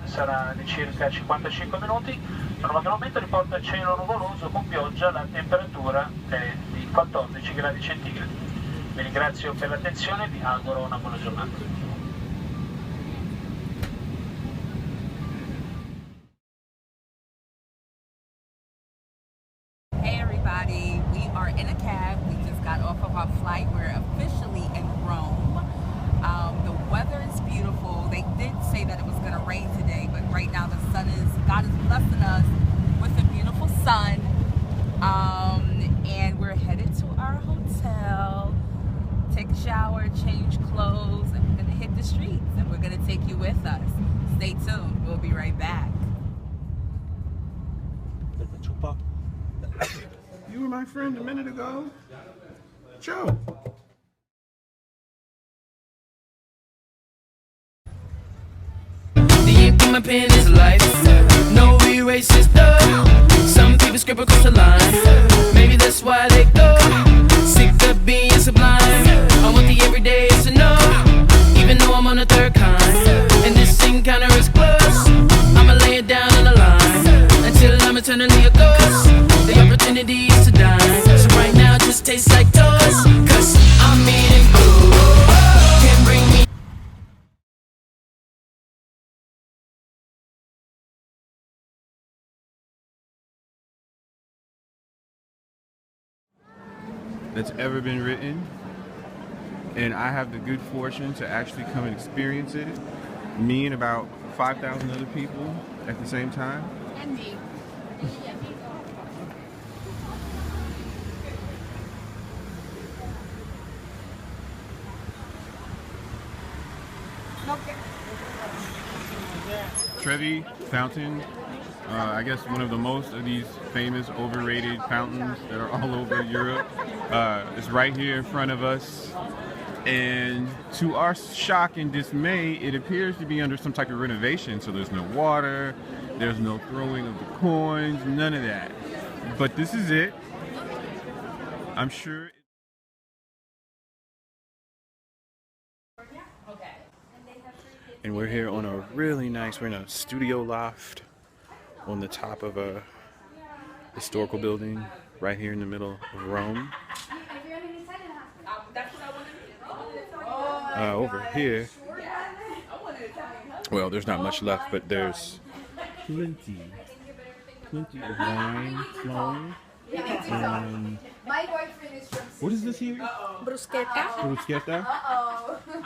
sarà di circa 55 minuti, normalmente riporta cielo nuvoloso con pioggia, la temperatura è di 14 gradi centigradi. Vi ringrazio per l'attenzione e vi auguro una buona giornata. Hey everybody, we are in a cab. We just got off of our flight. We're officially in Rome. The weather is beautiful. They did say that it was going to rain today, but right now God is blessing us with a beautiful sun. And we're headed to our hotel, take a shower, change clothes, and we're going to hit the streets. And we're going to take you with us. Stay tuned. We'll be right back. You were my friend a minute ago. Joe. The ink in my pen is life. No erasers, though. Some people scribble across the line. Maybe that's why they go. Sick of being sublime. I want the everyday to know. Even though I'm on the third kind. And this encounter is close. I'ma lay it down on the line. Until I'm eternally a ghost. The opportunity is to dine. So right now it just tastes like toast. Cause I'm eating good. Can't bring me. That's ever been written, and I have the good fortune to actually come and experience it. Me and about 5,000 other people at the same time. And me. Trevi Fountain, I guess one of the most of these famous overrated fountains that are all over Europe. It's right here in front of us, and to our shock and dismay, it appears to be under some type of renovation, so there's no water, there's no throwing of the coins, none of that. But this is it. I'm sure. And we're here on a really nice, we're in a studio loft on the top of a historical building right here in the middle of Rome. Over here, well, there's not much left, but there's plenty of wine flowing. What is this here? Bruschetta. Bruschetta?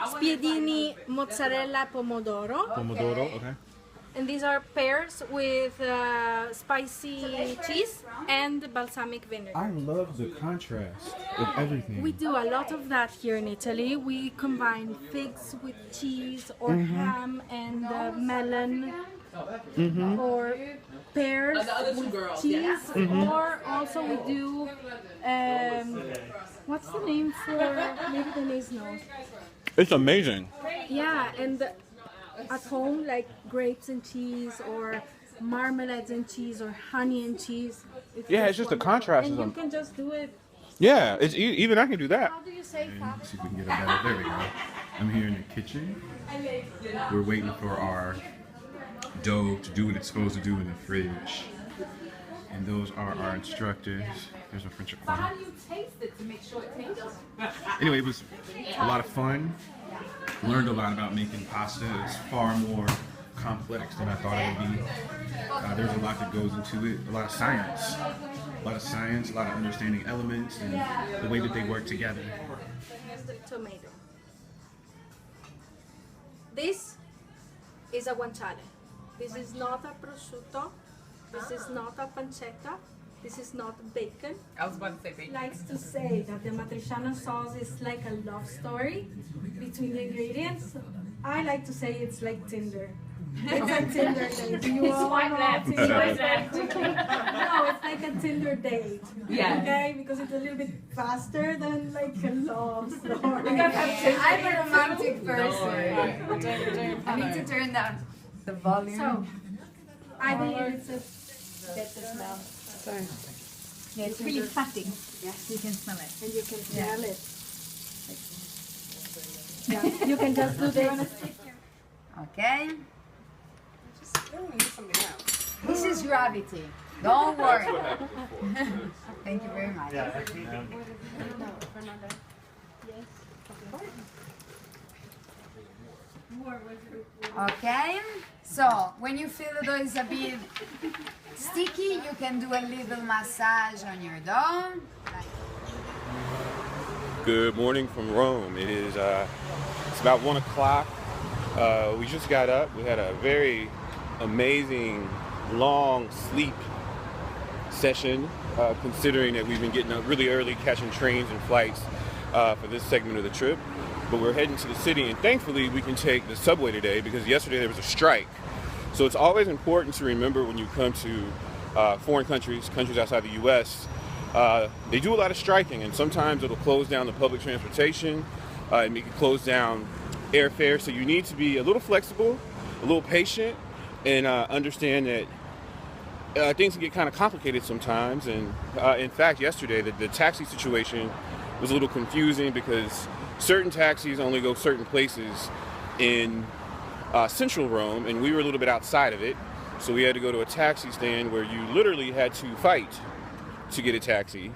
Spiedini, mozzarella, pomodoro. Pomodoro, okay. And these are pears with spicy cheese and balsamic vinegar. I love the contrast of everything. We do a lot of that here in Italy. We combine figs with cheese or ham and melon or pears with cheese. Or also we do, what's the name for, maybe Denise knows. It's amazing. Yeah, and at home, like grapes and cheese, or marmalades and cheese, or honey and cheese. It's just the contrast. And you can just do it. Yeah, it's even I can do that. How do you say Let's see if we can get it better. There we go. I'm here in the kitchen. We're waiting for our dough to do what it's supposed to do in the fridge. And those are our instructors. There's a French accord. How do you taste it to make sure it tastes? Anyway, it was a lot of fun. Learned a lot about making pasta. It's far more complex than I thought it would be. There's a lot that goes into it. A lot of science. A lot of understanding elements and the way that they work together. Here's the tomato. This is a guanciale. This is not a prosciutto. This is not a pancetta. This is not bacon. I was about to say bacon. Likes to say that the matriciana sauce is like a love story between the ingredients. I like to say it's like Tinder. It's a Tinder date. You all know Tinder. No, it's like a Tinder date. Yeah. Okay, because it's a little bit faster than like a love story. I'm a romantic person. I need to turn down the volume. So, I believe it's a better smell. Sorry. Yeah, it's really fatty. Yes, you can smell it. And you can smell it. Yeah, you can just do this. Okay. gravity. Don't worry. Thank you very much. Okay, so when you feel the dough is a bit sticky, you can do a little massage on your dough. Good morning from Rome. It is it's about 1 o'clock. We just got up. We had a very amazing long sleep session, considering that we've been getting up really early, catching trains and flights for this segment of the trip. But we're heading to the city, and thankfully we can take the subway today because yesterday there was a strike. So it's always important to remember when you come to foreign countries, countries outside the U.S., they do a lot of striking, and sometimes it'll close down the public transportation and make it close down airfare. So you need to be a little flexible, a little patient, and understand that things can get kind of complicated sometimes. And in fact, yesterday the taxi situation was a little confusing because certain taxis only go certain places in central Rome, and we were a little bit outside of it. So we had to go to a taxi stand where you literally had to fight to get a taxi,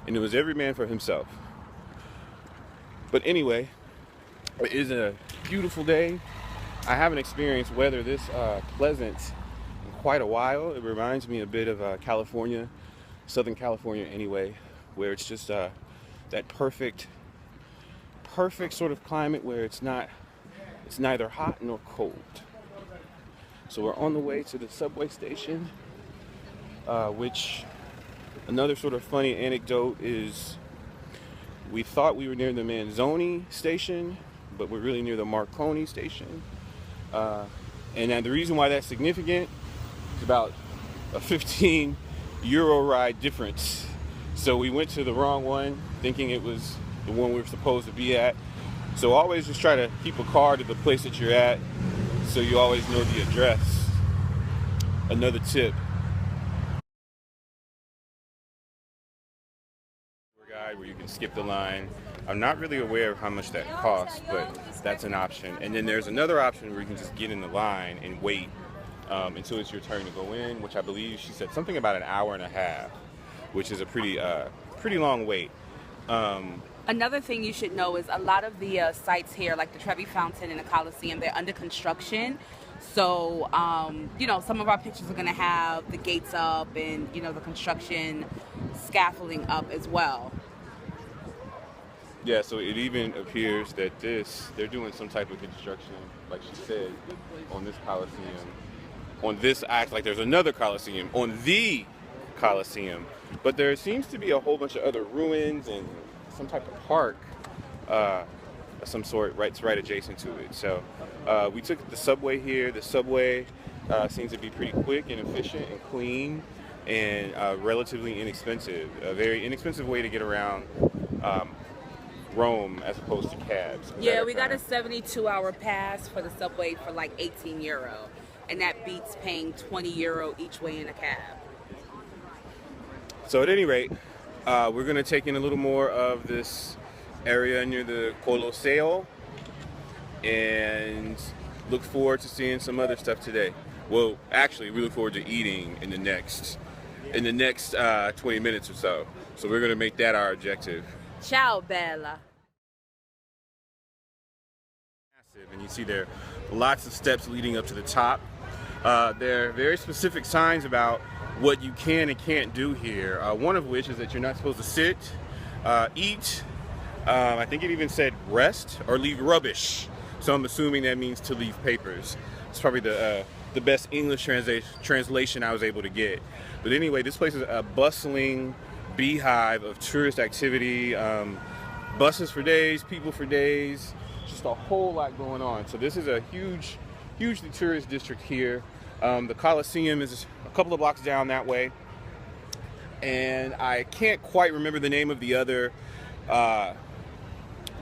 and it was every man for himself. But anyway, it is a beautiful day. I haven't experienced weather this pleasant in quite a while. It reminds me a bit of California, Southern California anyway, where it's just that perfect sort of climate where it's neither hot nor cold. So we're on the way to the subway station, which another sort of funny anecdote is we thought we were near the Manzoni station, but we're really near the Marconi station. And the reason why that's significant is about a 15 euro ride difference. So we went to the wrong one, thinking it was the one we were supposed to be at. So always just try to keep a card at the place that you're at so you always know the address. Another tip. Guide where you can skip the line. I'm not really aware of how much that costs, but that's an option. And then there's another option where you can just get in the line and wait until it's your turn to go in, which I believe she said something about an hour and a half, which is a pretty long wait. Another thing you should know is a lot of the sites here, like the Trevi Fountain and the Coliseum, they're under construction. So, some of our pictures are going to have the gates up and, the construction scaffolding up as well. Yeah, so it even appears that they're doing some type of construction, like she said, on this Coliseum. On this act, like there's another Coliseum, on the Coliseum. But there seems to be a whole bunch of other ruins and some type of park of some sort right adjacent to it. So we took the subway here. The subway seems to be pretty quick and efficient and clean and relatively inexpensive. A very inexpensive way to get around Rome as opposed to cabs. Yeah, we got a 72-hour pass for the subway for like 18 euro. And that beats paying 20 euro each way in a cab. So at any rate, we're going to take in a little more of this area near the Colosseo and look forward to seeing some other stuff today. Well, actually, we look forward to eating in the next 20 minutes or so. So we're going to make that our objective. Ciao, Bella. And you see there are lots of steps leading up to the top. There are very specific signs about what you can and can't do here. One of which is that you're not supposed to sit, eat. I think it even said rest or leave rubbish. So I'm assuming that means to leave papers. It's probably the best English translation I was able to get. But anyway, this place is a bustling beehive of tourist activity. Buses for days, people for days, just a whole lot going on. So this is a hugely tourist district here. The Coliseum is a couple of blocks down that way. And I can't quite remember the name of the other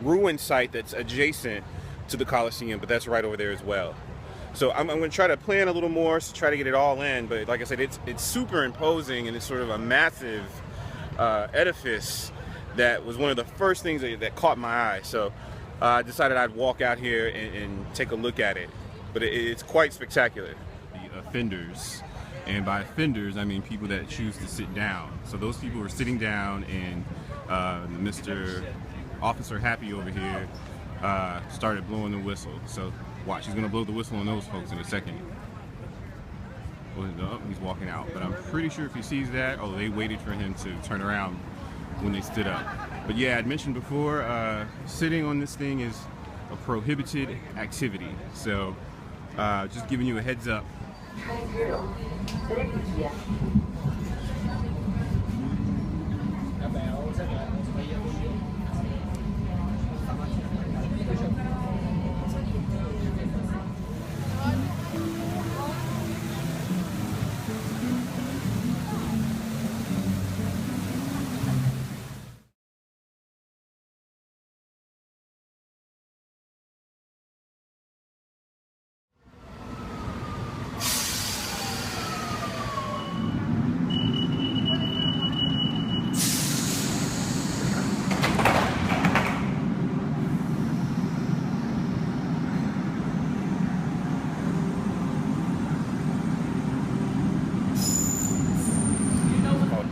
ruin site that's adjacent to the Coliseum, but that's right over there as well. So I'm going to try to plan a little more to try to get it all in. But like I said, it's super imposing, and it's sort of a massive edifice that was one of the first things that caught my eye. So I decided I'd walk out here and take a look at it. But it's quite spectacular. The offenders And by offenders, I mean people that choose to sit down. So those people were sitting down, and Mr. Officer Happy over here started blowing the whistle. So watch, he's gonna blow the whistle on those folks in a second. Well, no, he's walking out, but I'm pretty sure if he sees that, oh, they waited for him to turn around when they stood up. But yeah, I'd mentioned before, sitting on this thing is a prohibited activity. So just giving you a heads up.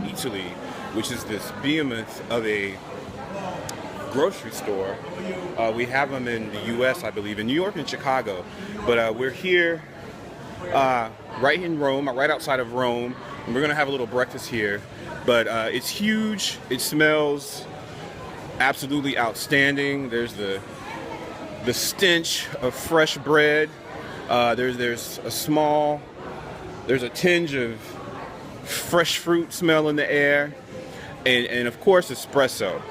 Italy, which is this behemoth of a grocery store. We have them in the U.S., I believe, in New York and Chicago, but we're here right in Rome, right outside of Rome, and we're gonna have a little breakfast here. But it's huge. It smells absolutely outstanding. There's the stench of fresh bread. There's a tinge of fresh fruit smell in the air, and of course espresso.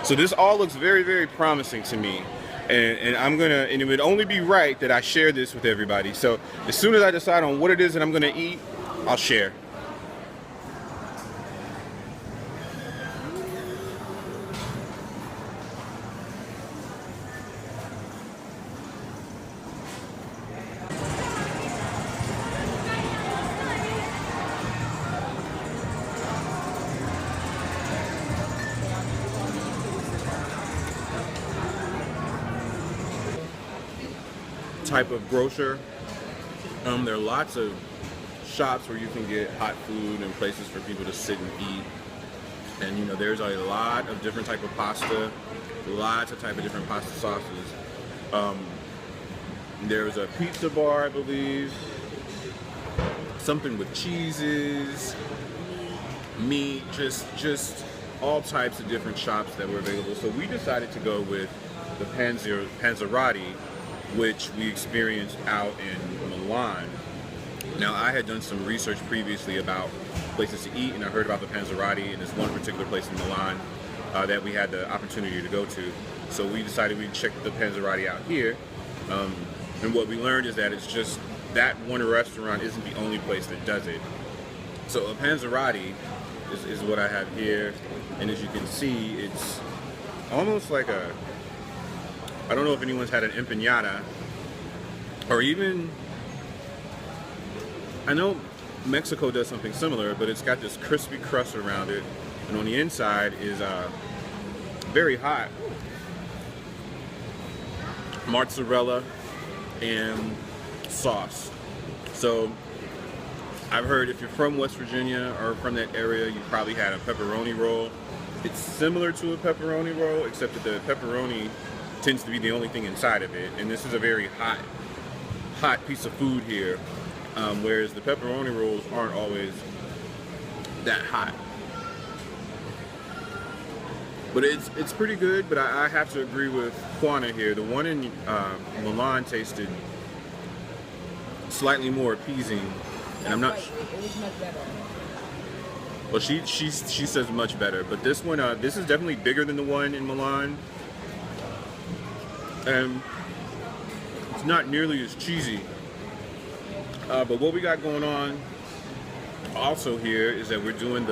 So this all looks very, very promising to me, and it would only be right that I share this with everybody. So as soon as I decide on what it is that I'm gonna eat, I'll share. Type of grocer. There are lots of shops where you can get hot food and places for people to sit and eat. And you know, there's a lot of different type of pasta, lots of type of different pasta sauces. There's a pizza bar, I believe, something with cheeses, meat, just all types of different shops that were available. So we decided to go with the Panzerotti, which we experienced out in Milan. Now, I had done some research previously about places to eat, and I heard about the Panzerotti in this one particular place in Milan that we had the opportunity to go to. So we decided we'd check the Panzerotti out here. And what we learned is that it's just that one restaurant isn't the only place that does it. So a Panzerotti is what I have here, and as you can see, it's almost like I don't know if anyone's had an empanada, or even, I know Mexico does something similar, but it's got this crispy crust around it, and on the inside is very hot mozzarella and sauce. So I've heard if you're from West Virginia or from that area, you probably had a pepperoni roll. It's similar to a pepperoni roll, except that the pepperoni tends to be the only thing inside of it, and this is a very hot piece of food here, whereas the pepperoni rolls aren't always that hot. But it's pretty good, but I have to agree with Juana here. The one in Milan tasted slightly more appeasing, and I'm not. It was much better. Well, she says much better, but this one, this is definitely bigger than the one in Milan. And it's not nearly as cheesy. But what we got going on also here is that we're doing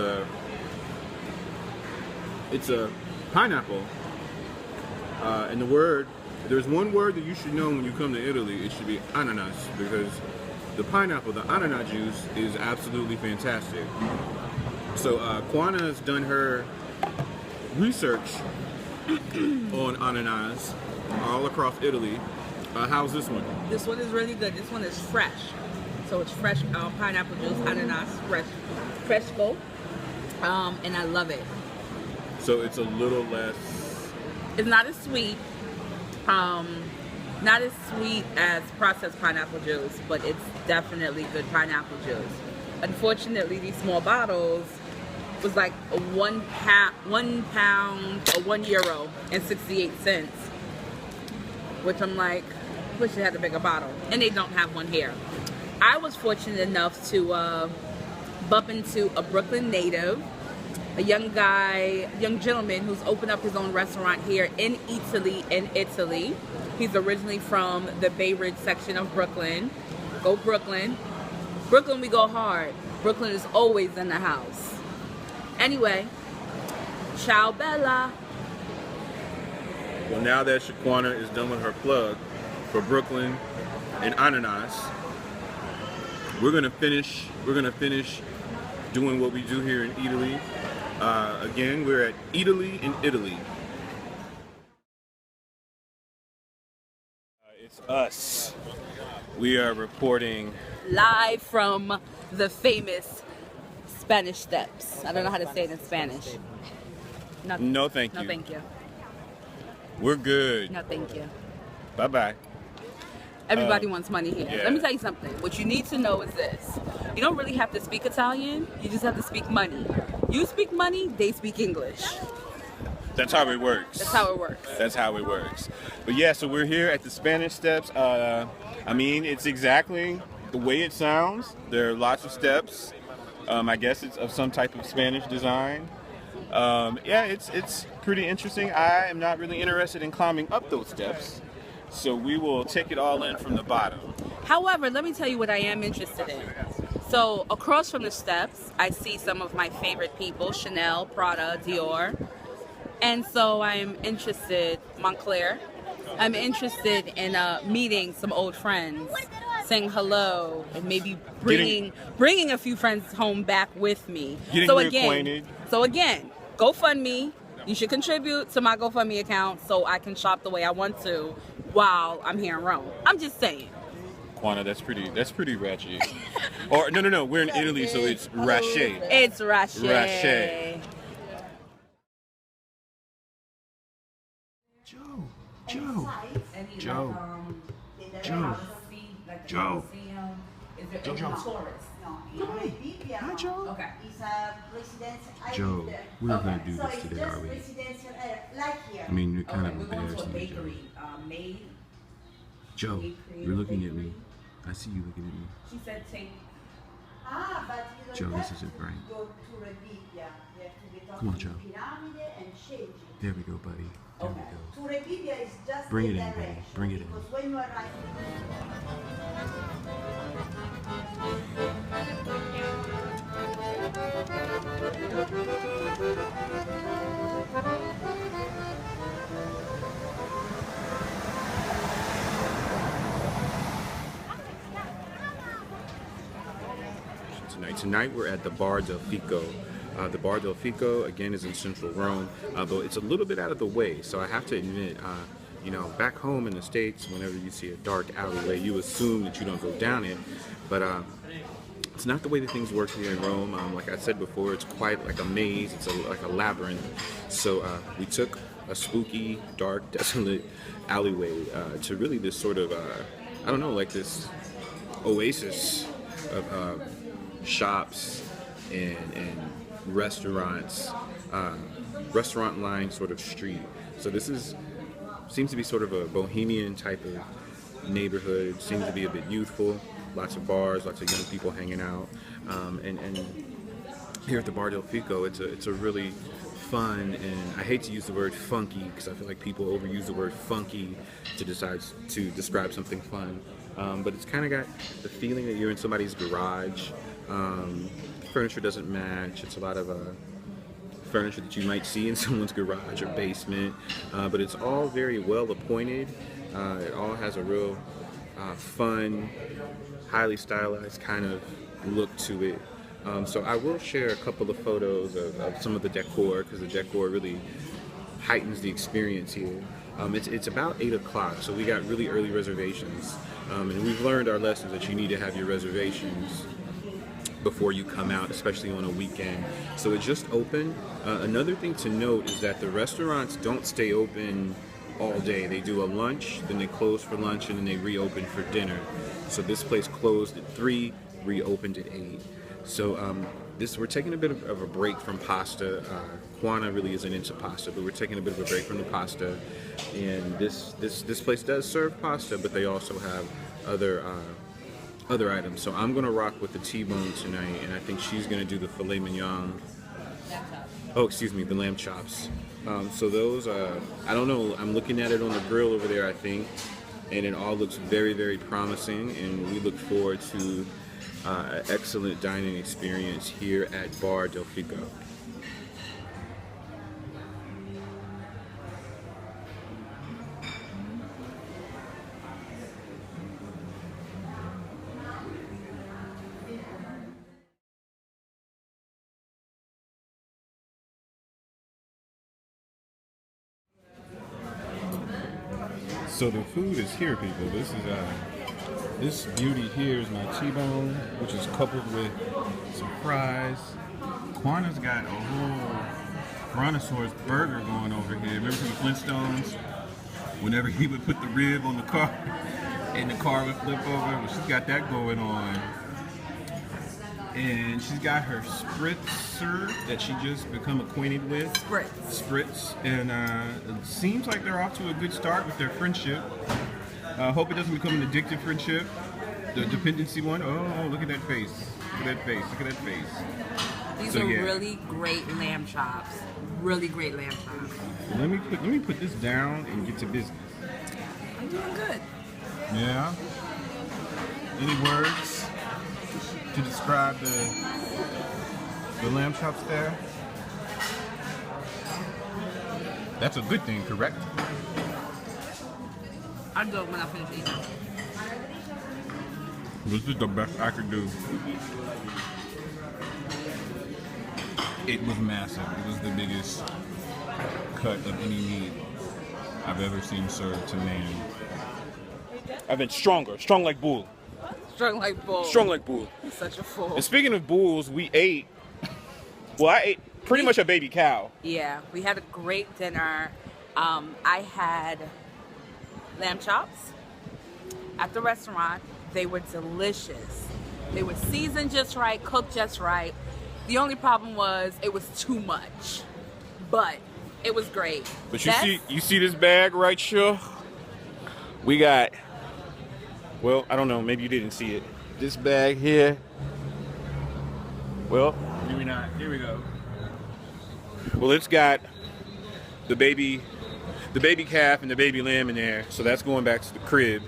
it's a pineapple. And there's one word that you should know when you come to Italy. It should be ananas, because the pineapple, the ananas juice, is absolutely fantastic. So Juana has done her research on ananas all across Italy. How's this one? This one is really good. This one is fresh. So it's fresh pineapple juice, ananas, fresco, and I love it. So it's a little less. It's not as sweet, not as sweet as processed pineapple juice, but it's definitely good pineapple juice. Unfortunately, these small bottles was like a £1 or €1.68, which I'm like, wish they had a bigger bottle, and they don't have one here. I was fortunate enough to bump into a Brooklyn native, a young gentleman who's opened up his own restaurant here in Italy. He's originally from the Bay Ridge section of Brooklyn. Go Brooklyn. Brooklyn, we go hard. Brooklyn is always in the house. Anyway, ciao Bella. Well, now that Shaquana is done with her plug for Brooklyn and ananas, we're gonna finish doing what we do here in Italy. Again, we're at Italy in Italy. It's us. We are reporting Live from the famous Spanish Steps. I don't know how to say it in Spanish. No, thank you. No, thank you. We're good. No, thank you. Bye-bye. Everybody wants money here. Yeah. Let me tell you something. What you need to know is this. You don't really have to speak Italian. You just have to speak money. You speak money, they speak English. That's how it works. That's how it works. That's how it works. But yeah, so we're here at the Spanish Steps. I mean, it's exactly the way it sounds. There are lots of steps. I guess it's of some type of Spanish design. Yeah, it's pretty interesting. I am not really interested in climbing up those steps, so we will take it all in from the bottom. However, let me tell you what I am interested in. So across from the steps, I see some of my favorite people, Chanel, Prada, Dior. And so I'm interested, Montclair, I'm interested in meeting some old friends, saying hello, and maybe bringing a few friends home back with me. Getting reacquainted. So again, GoFundMe. You should contribute to my GoFundMe account so I can shop the way I want to while I'm here in Rome. I'm just saying. Quana, that's pretty ratchet. Or no, we're in Italy, so it's rache. It's rache. Rache. Joe. Hi, Joe. Okay. Joe, we're not going to do this today, are we? I mean, you're kind of embarrassing me, Joe. Joe, you're looking at me. I see you looking at me. She said take. Joe, this isn't right. Come on, Joe. There we go, buddy. There we go. Bring it in, buddy. Bring it in. Tonight we're at the Bar del Fico. The Bar del Fico, again, is in central Rome, though it's a little bit out of the way. So I have to admit, you know, back home in the States, whenever you see a dark alleyway, you assume that you don't go down it. But it's not the way that things work here in Rome. Like I said before, it's quite like a maze. It's like a labyrinth. So we took a spooky, dark, desolate alleyway to really this sort of, I don't know, like this oasis of shops and restaurants, restaurant-lined sort of street. So this seems to be sort of a bohemian type of neighborhood. Seems to be a bit youthful. Lots of bars, lots of young people hanging out. And here at the Bar del Fico, it's a really fun, and I hate to use the word funky because I feel like people overuse the word funky to describe something fun. But it's kind of got the feeling that you're in somebody's garage. Furniture doesn't match. It's a lot of furniture that you might see in someone's garage or basement, but it's all very well appointed. It all has a real fun, highly stylized kind of look to it. So I will share a couple of photos of some of the decor, because the decor really heightens the experience here. It's about 8 o'clock, so we got really early reservations. And we've learned our lessons that you need to have your reservations before you come out, especially on a weekend. So it just opened. Another thing to note is that the restaurants don't stay open all day. They do a lunch, then they close for lunch, and then they reopen for dinner. So this place closed at 3, reopened at 8. So we're taking a bit of a break from pasta. Juana really isn't into pasta, but we're taking a bit of a break from the pasta. And this place does serve pasta, but they also have other items. So I'm gonna rock with the T-bone tonight, and I think she's gonna do the filet mignon. Oh, excuse me, the lamb chops. So those, I don't know, I'm looking at it on the grill over there, I think, and it all looks very, very promising, and we look forward to an excellent dining experience here at Bar Del Fico. So the food is here, people. This is this beauty here is my T-bone, which is coupled with some fries. Quana's got a whole brontosaurus burger going over here. Remember from the Flintstones? Whenever he would put the rib on the car, and the car would flip over. Well, she's got that going on. And she's got her spritzer that she just become acquainted with. Spritz. And it seems like they're off to a good start with their friendship. Hope it doesn't become an addictive friendship. The dependency one. Oh, look at that face. Look at that face. Look at that face. These are really great lamb chops. Really great lamb chops. Let me put this down and get to business. I'm doing good. Yeah. Any words to describe the lamb chops there? That's a good thing, correct? I'll do it when I finish eating. This is the best I could do. It was massive. It was the biggest cut of any meat I've ever seen served to man. I've been stronger. Strong like bull. Strong like bull. Strong like bull. You're such a fool. And speaking of bulls, we ate. Well, I ate pretty much a baby cow. Yeah, we had a great dinner. I had lamb chops at the restaurant. They were delicious. They were seasoned just right, cooked just right. The only problem was it was too much, but it was great. But you see this bag right here? We got, well, I don't know, maybe you didn't see it. This bag here. Well, maybe not. Here we go. Well, it's got the baby calf and the baby lamb in there, so that's going back to the crib.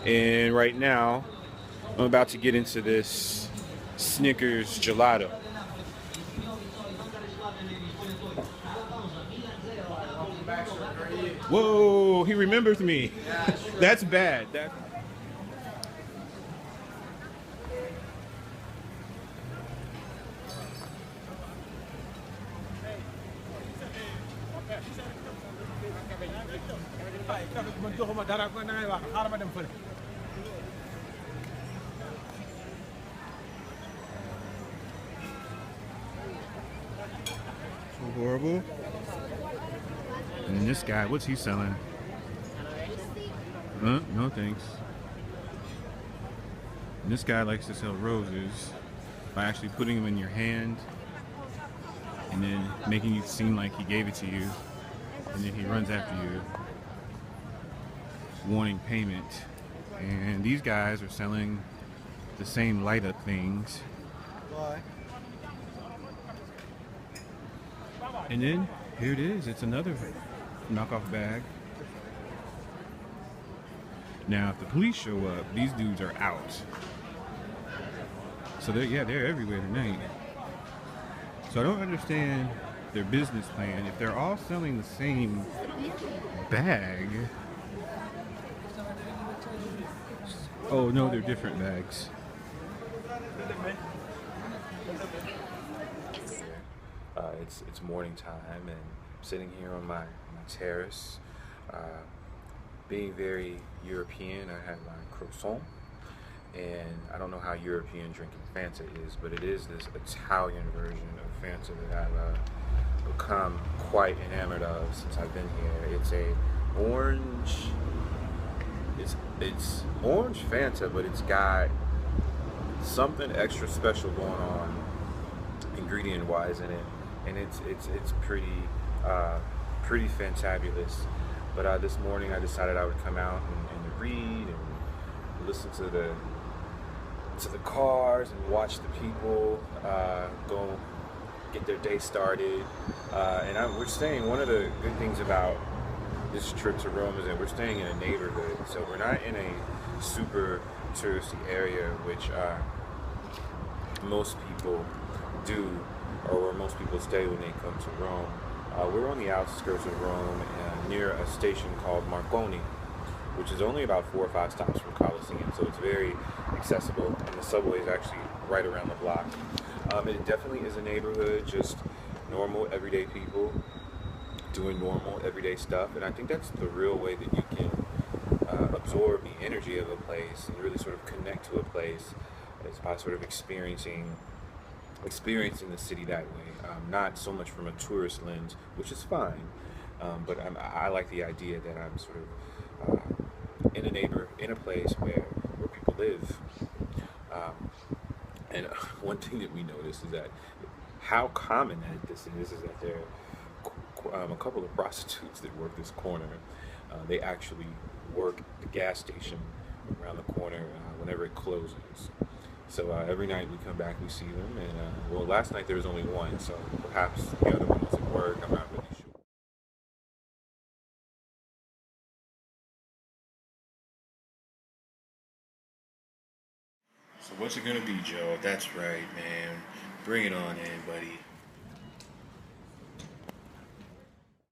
And right now, I'm about to get into this Snickers gelato. Whoa, he remembers me. That's bad. So horrible. And then this guy, what's he selling? No thanks. And this guy likes to sell roses by actually putting them in your hand and then making it seem like he gave it to you, and then he runs after you wanting payment. And these guys are selling the same light up things. And then here it is, it's another knockoff bag. Now if the police show up, these dudes are out. So they're everywhere tonight. So I don't understand their business plan. If they're all selling the same bag. Oh no, they're different bags. It's morning time, and I'm sitting here on my terrace. being very European, I had my croissant, and I don't know how European drinking Fanta is, but it is this Italian version of Fanta that I've become quite enamored of since I've been here. It's a orange, it's orange Fanta, but it's got something extra special going on ingredient wise in it, and it's pretty fantabulous. But this morning I decided I would come out and read and listen to the cars and watch the people go get their day started. We're staying. One of the good things about this trip to Rome is that we're staying in a neighborhood, so we're not in a super touristy area, which most people do, or where most people stay when they come to Rome. We're on the outskirts of Rome, near a station called Marconi, which is only about 4 or 5 stops from Colosseum, so it's very accessible, and the subway is actually right around the block. It definitely is a neighborhood, just normal, everyday people doing normal, everyday stuff, and I think that's the real way that you can absorb the energy of a place and really sort of connect to a place, is by sort of experiencing the city that way, not so much from a tourist lens, which is fine, but I like the idea that I'm sort of in a place where people live. And one thing that we noticed is that how common that this is that there are a couple of prostitutes that work this corner. They actually work the gas station around the corner whenever it closes. So every night we come back, we see them, and well, last night there was only one, so perhaps the other one was at work. I'm not really sure. So what's it gonna be, Joe? That's right, man. Bring it on in, buddy.